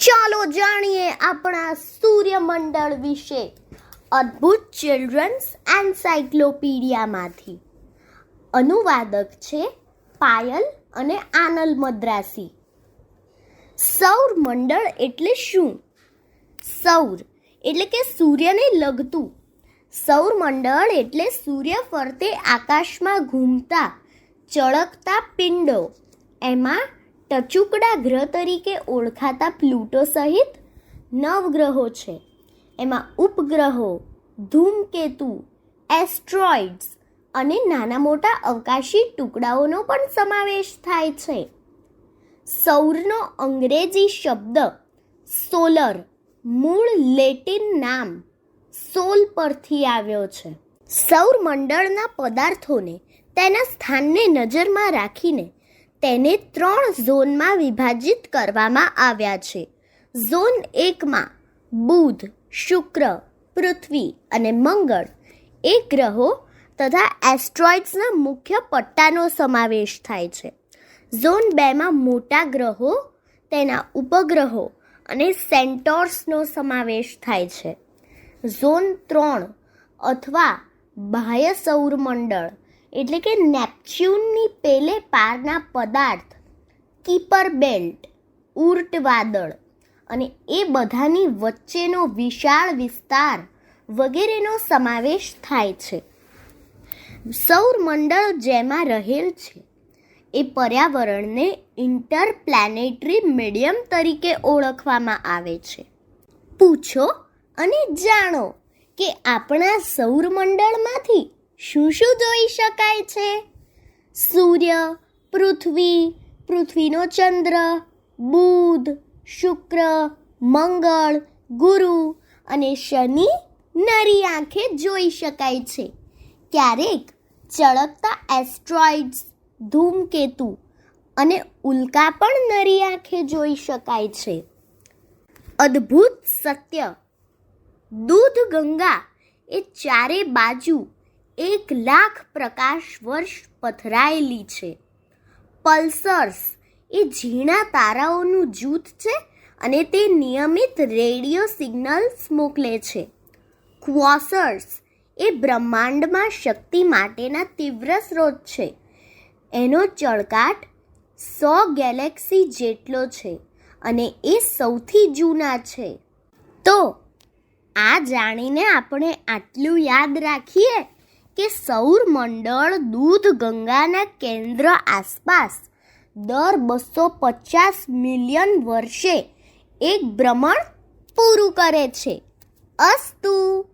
ચાલો જાણીએ આપણા સૂર્યમંડળ વિશે અદ્ભુત ચિલ્ડ્રન્સ એન્સાઇક્લોપીડિયામાંથી. અનુવાદક છે પાયલ અને આનલ મદ્રાસી. સૌરમંડળ એટલે શું? સૌર એટલે કે સૂર્યને લગતું. સૌરમંડળ એટલે સૂર્ય ફરતે આકાશમાં ઘૂમતા ચળકતા પિંડો. એમાં ટચુકડા ગ્રહ તરીકે ઓળખાતા પ્લુટો સહિત નવગ્રહો છે. એમાં ઉપગ્રહો, ધૂમકેતુ, એસ્ટ્રોઇડ્સ અને નાના મોટા અવકાશી ટુકડાઓનો પણ સમાવેશ થાય છે. સૌરનો અંગ્રેજી શબ્દ સોલર મૂળ લેટિન નામ સોલ પરથી આવ્યો છે. સૌરમંડળના પદાર્થોને તેના સ્થાનને નજરમાં રાખીને તેને 3 ઝોનમાં વિભાજિત કરવામાં આવ્યા છે. ઝોન 1માં બુધ, શુક્ર, પૃથ્વી અને મંગળ એ ગ્રહો તથા એસ્ટ્રોઇડ્સના મુખ્ય પટ્ટાનો સમાવેશ થાય છે. ઝોન 2માં મોટા ગ્રહો, તેના ઉપગ્રહો અને સેન્ટોર્સનો સમાવેશ થાય છે. ઝોન 3 અથવા બાહ્ય સૌરમંડળ એટલે કે નેપચ્યુનની પેલે પારના પદાર્થ, કીપર બેલ્ટ, ઉર્ટ વાદળ અને એ બધાની વચ્ચેનો વિશાળ વિસ્તાર વગેરેનો સમાવેશ થાય છે. સૌરમંડળ જેમાં રહેલ છે એ પર્યાવરણને ઇન્ટરપ્લેનેટરી મીડિયમ તરીકે ઓળખવામાં આવે છે. પૂછો અને જાણો કે આપણા સૌરમંડળમાંથી શું શું જોઈ શકાય છે? સૂર્ય, પૃથ્વી, પૃથ્વીનો ચંદ્ર, બુધ, શુક્ર, મંગળ, ગુરુ અને શનિ નરી આંખે જોઈ શકાય છે. ક્યારેક ચળકતા એસ્ટ્રોઇડ્સ, ધૂમકેતુ અને ઉલ્કા પણ નરી આંખે જોઈ શકાય છે. અદ્ભુત સત્ય! દૂધ ગંગા એ ચારે બાજુ 1,00,000 પ્રકાશ વર્ષ પથરાયેલી છે. પલ્સર્સ એ ઝીણા તારાઓનું જૂથ છે અને તે નિયમિત રેડિયો સિગ્નલ્સ મોકલે છે. ક્વાસર્સ એ બ્રહ્માંડમાં શક્તિ માટેના તીવ્ર સ્ત્રોત છે. એનો ચળકાટ 100 ગેલેક્સી જેટલો છે અને એ સૌથી જૂના છે. તો આ જાણીને આપણે આટલું યાદ રાખીએ કે સૌરમંડળ દૂધ ગંગાના કેન્દ્ર આસપાસ દર 250 મિલિયન વર્ષે એક ભ્રમણ પૂરું કરે છે. અસ્તુ.